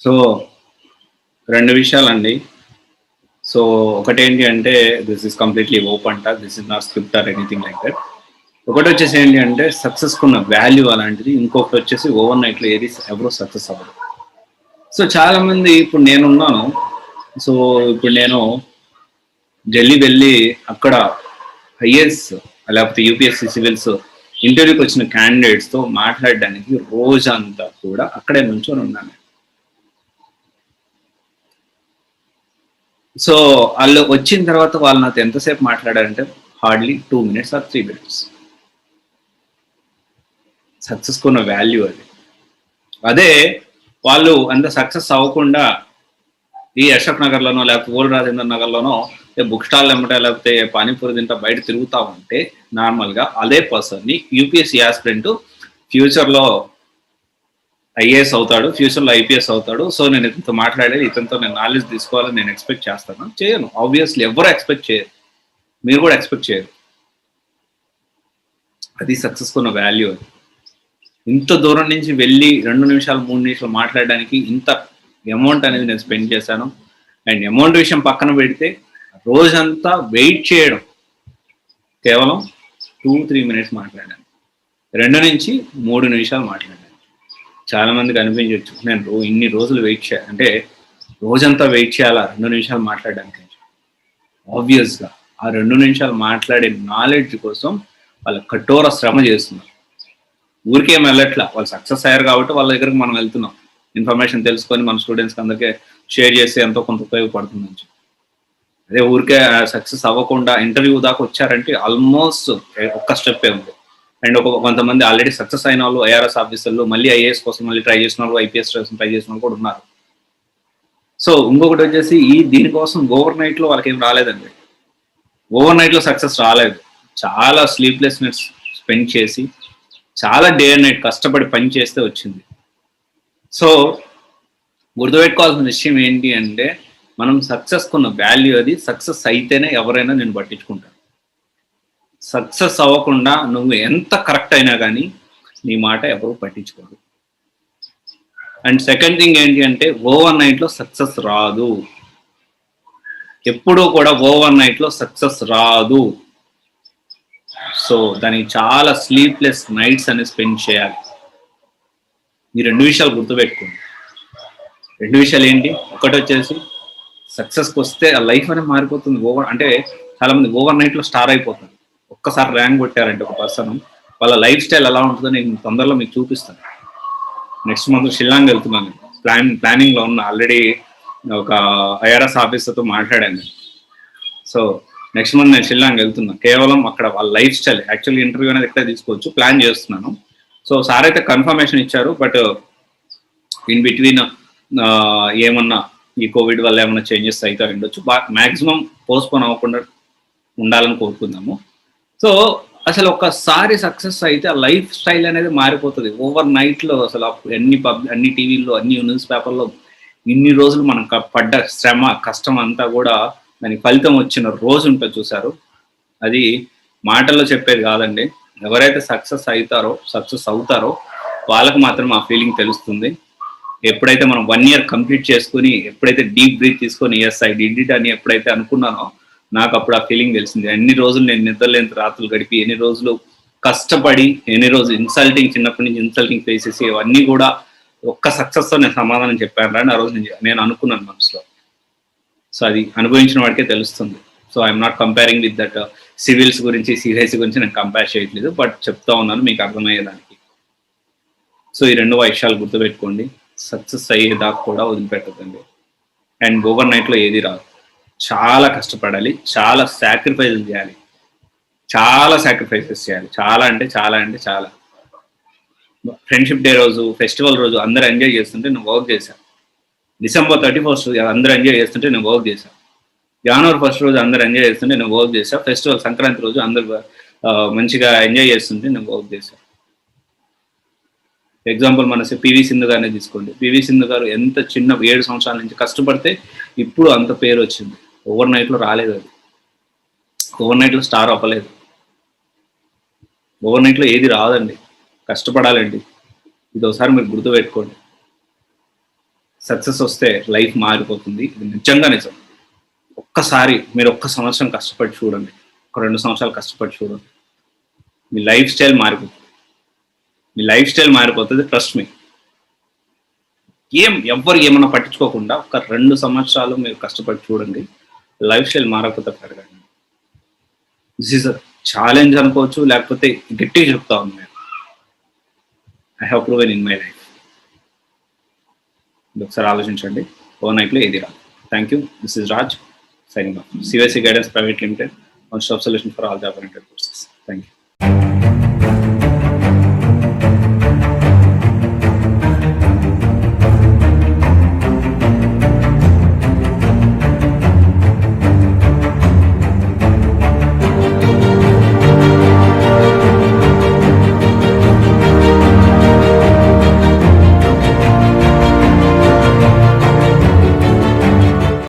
So 2 విషయాలండి. So ఒకటేంటి అంటే this is completely open talk. This is not script or anything like that. ఒకటొచ్చేసి ఏంటి అంటే సక్సెస్‌కున్న వాల్యూ అలాంటిది. ఇంకొకటొచ్చేసి ఓవర్ నైట్‌లో ఏది ఎవరు సక్సెస్ అవ్వరు. సో చాలామంది ఇప్పుడు నేనున్నాను. సో ఇప్పుడు నేను ఢిల్లీ వెళ్ళి అక్కడ ఐఏఎస్ లేకపోతే యూపీఎస్‌సి సివిల్స్ ఇంటర్వ్యూకొచ్చిన క్యాండిడేట్స్‌తో మాట్లాడడానికి రోజంతా కూడా అక్కడే నుంచొని ఉన్నాను. సో ఆళ్ళు వచ్చిన తర్వాత వాళ్ళు నాతో ఎంతసేపు మాట్లాడారంటే హార్డ్‌లీ 2 మినిట్స్ ఆర్ 3 మినిట్స్. సక్సెస్‌కున్న వాల్యూ అది. అదే వాళ్ళు అంత సక్సెస్ అవ్వకుండా ఈ అశోక్ నగర్‌లోనో లేకపోతే ఓల్డ్ రాజేంద్ర నగర్‌లోనో బుక్ స్టాల్ ఎమ్మట లేకపోతే పానీపూరి తింటా బయట తిరుగుతా ఉంటే నార్మల్‌గా అదే పర్సన్‌ని యూపీఎస్‌సి యాస్పిరెంట్ ఫ్యూచర్‌లో ఐఏఎస్ అవుతాడు. ఫ్యూచర్‌లో ఐపీఎస్ అవుతాడు. సో నేను ఇతనితో మాట్లాడేది ఇతనితో నేను నాలెడ్జ్ తీసుకోవాలని నేను ఎక్స్‌పెక్ట్ చేస్తానా? చేయను. ఆబ్వియస్‌లీ ఎవ్వరు ఎక్స్‌పెక్ట్ చేయరు. మీరు కూడా ఎక్స్‌పెక్ట్ చేయరు. అది సక్సెస్‌కున్న వాల్యూ అది. ఇంత దూరం నుంచి వెళ్ళి 2 నిమిషాలు, 3 నిమిషాలు మాట్లాడడానికి ఇంత అమౌంట్ అనేది నేను స్పెండ్ చేశాను. అండ్ అమౌంట్ విషయం పక్కన పెడితే రోజంతా వెయిట్ చేయడం. కేవలం 2, 3 మినిట్స్ మాట్లాడాను. 2-3 నిమిషాలు మాట్లాడాను. చాలా మందికి అనిపించొచ్చు. నేను ఇన్ని రోజులు వెయిట్ అంటే రోజంతా వెయిట్ చేయాలా 2 నిమిషాలు మాట్లాడడానికి. ఆబ్వియస్‌గా ఆ 2 నిమిషాలు మాట్లాడే నాలెడ్జ్ కోసం వాళ్ళ కఠోర శ్రమ చేస్తున్నారు. ఊరికేం వెళ్ళట్లా. వాళ్ళు సక్సెస్ అయ్యారు కాబట్టి వాళ్ళ దగ్గరికి మనం వెళ్తున్నాం. ఇన్ఫర్మేషన్ తెలుసుకొని మన స్టూడెంట్స్‌కి అందరికీ షేర్ చేస్తే ఎంతో కొంత ఉపయోగపడుతుందని చెప్పి. అదే ఊరికే సక్సెస్ అవ్వకుండా ఇంటర్వ్యూ దాకా వచ్చారంటే ఆల్మోస్ట్ ఒక్క స్టెప్పే ఉంది. అండ్ కొంతమంది ఆల్రెడీ సక్సెస్ అయిన వాళ్ళు ఐఆర్ఎస్ ఆఫీసర్లు మళ్ళీ ఐఏఎస్ కోసం మళ్ళీ ట్రై చేసిన వాళ్ళు, ఐపీఎస్ కోసం ట్రై చేసిన వాళ్ళు కూడా ఉన్నారు. సో ఇంకొకటి వచ్చేసి దీనికోసం ఓవర్ నైట్‌లో వాళ్ళకేం రాలేదండి. ఓవర్ నైట్‌లో సక్సెస్ రాలేదు. చాలా స్లీప్‌లెస్ నైట్స్ స్పెండ్ చేసి, చాలా డే అండ్ నైట్ కష్టపడి పని చేస్తే వచ్చింది. సో గుర్తుపెట్టుకోవాల్సిన విషయం ఏంటి అంటే మనం సక్సెస్‌కున్న వాల్యూ అది. సక్సెస్ అయితేనే ఎవరైనా నిన్ను పట్టించుకుంటారు. సక్సెస్ అవ్వకుండా నువ్వు ఎంత కరెక్ట్ అయినా కానీ నీ మాట ఎవరు పట్టించుకోరు. అండ్ సెకండ్ థింగ్ ఏంటి అంటే ఓవర్ నైట్‌లో సక్సెస్ రాదు. ఎప్పుడూ కూడా ఓవర్ నైట్‌లో సక్సెస్ రాదు. సో దానికి చాలా స్లీప్‌లెస్ నైట్స్ అనేది స్పెండ్ చేయాలి. ఈ 2 విషయాలు గుర్తుపెట్టుకోండి. 2 విషయాలు ఏంటి? ఒకటొచ్చేసి సక్సెస్‌కొస్తే ఆ లైఫ్ అనేది మారిపోతుంది. అంటే చాలామంది ఓవర్ నైట్‌లో స్టార్ అయిపోతారు. ఒక్కసారి ర్యాంక్ కొట్టారంటే ఒక పర్సన్ వాళ్ళ లైఫ్ స్టైల్ ఎలా ఉంటుందో నేను తొందరలో మీకు చూపిస్తాను. నెక్స్ట్ మంత్ షిల్లాంగ్ వెళ్తున్నాను. ప్లానింగ్‌లో ఉన్న ఆల్రెడీ ఒక ఐఆర్ఎస్ ఆఫీసర్‌తో మాట్లాడాను. సో నెక్స్ట్ మంత్ నేను షిల్లాంగ్ వెళ్తున్నాను. కేవలం అక్కడ వాళ్ళ లైఫ్ స్టైల్ యాక్చువల్లీ ఇంటర్వ్యూ అనేది ఎక్కడ తీసుకోవచ్చు ప్లాన్ చేస్తున్నాను. సో సార్ అయితే కన్ఫర్మేషన్ ఇచ్చారు. బట్ ఇన్ బిట్వీన్ ఏమన్నా ఈ కోవిడ్ వల్ల ఏమైనా చేంజెస్ అయితే ఉండొచ్చు. మాక్సిమం పోస్ట్పోన్ అవ్వకుండా ఉండాలని కోరుకుందాము. సో అసలు ఒక్కసారి సక్సెస్ అయితే ఆ లైఫ్ స్టైల్ అనేది మారిపోతుంది. ఓవర్ నైట్‌లో అసలు అన్ని టీవీల్లో, అన్ని న్యూస్ పేపర్‌లో ఇన్ని రోజులు మనం పడ్డ శ్రమ, కష్టం అంతా కూడా దానికి ఫలితం వచ్చిన రోజు ఉంటుంది చూసారు. అది మాటల్లో చెప్పేది కాదండి. ఎవరైతే సక్సెస్ అవుతారో వాళ్ళకి మాత్రం ఆ ఫీలింగ్ తెలుస్తుంది. ఎప్పుడైతే మనం 1 ఇయర్ కంప్లీట్ చేసుకొని ఎప్పుడైతే డీప్ బ్రీత్ తీసుకొని యెస్ ఐ డిడ్ ఇట్ అని ఎప్పుడైతే అనుకున్నానో నాకు అప్పుడు ఆ ఫీలింగ్ తెలిసింది. ఎన్ని రోజులు నేను నిద్రలేని రాత్రులు గడిపి, ఎన్ని రోజులు కష్టపడి, ఎన్ని రోజులు చిన్నప్పటి నుంచి ఇన్సల్టింగ్ ఫేస్ చేసి అవన్నీ కూడా ఒక్క సక్సెస్‌తో నేను సమాధానం చెప్పానురా అని ఆ రోజు నేను అనుకున్నాను మనసులో. సో అది అనుభవించిన వాడికే తెలుస్తుంది. So I'm not comparing with that civils గురించి, సీరియస్ గురించి నేను కంపేర్ చేయట్లేదు. బట్ చెప్తా ఉన్నాను మీకు అర్థమయ్యేదానికి. సో ఈ 2 విషయాలు గుర్తుపెట్టుకోండి. సక్సెస్ అయ్యేదాకా కూడా వదిలిపెట్టకండి. అండ్ ఓవర్ నైట్‌లో ఏది రాదు. చాలా కష్టపడాలి. చాలా సాక్రిఫైస్‌లు చేయాలి. చాలా సాక్రిఫైసెస్ చేయాలి. చాలా. ఫ్రెండ్‌షిప్ డే రోజు, ఫెస్టివల్ రోజు అందరూ ఎంజాయ్ చేస్తుంటే నేను వర్క్ చేశా. డిసెంబర్ 31 అందరూ ఎంజాయ్ చేస్తుంటే నేను వర్క్ చేశా. జనవరి 1 రోజు అందరూ ఎంజాయ్ చేస్తుంటే నేను వర్క్ చేశా. ఫెస్టివల్ సంక్రాంతి రోజు అందరూ మంచిగా ఎంజాయ్ చేస్తుంటే నేను వర్క్ చేశా. ఎగ్జాంపుల్ మన పివి సింధు గారిని తీసుకోండి. పివి సింధు గారు ఎంత చిన్న 7 సంవత్సరాల నుంచి కష్టపడితే ఇప్పుడు అంత పేరు వచ్చింది. ఓవర్ నైట్‌లో రాలేదు అది. ఓవర్ నైట్‌లో స్టార్ అవ్వలేదు. ఓవర్ నైట్‌లో ఏది రాదండి. కష్టపడాలండి. ఇది ఒకసారి మీరు గుర్తుపెట్టుకోండి. సక్సెస్ వస్తే లైఫ్ మారిపోతుంది. ఇది నిజంగా నిజం. ఒక్కసారి మీరు 1 సంవత్సరం కష్టపడి చూడండి, ఒక 2 సంవత్సరాలు కష్టపడి చూడండి, మీ లైఫ్ స్టైల్ మారిపోతుంది. మీ లైఫ్ స్టైల్ మారిపోతుంది, ట్రస్ట్ మీ. ఎవ్వరు ఏమన్నా పట్టించుకోకుండా ఒక 2 సంవత్సరాలు మీరు కష్టపడి చూడండి, లైఫ్ స్టైల్ మారకపోతే పెరగండి. దిస్ ఈజ్ అ ఛాలెంజ్ అనుకోవచ్చు, లేకపోతే గట్టిగా చెప్తా ఉన్నాను నేను. I have proven in my life. ఒకసారి ఆలోచించండి, ఓవర్ నైట్లో ఏది రాదు. Thank you. This is Raj signing off. CYC Guidance Private Limited, one stop solution for all job oriented courses. Thank you.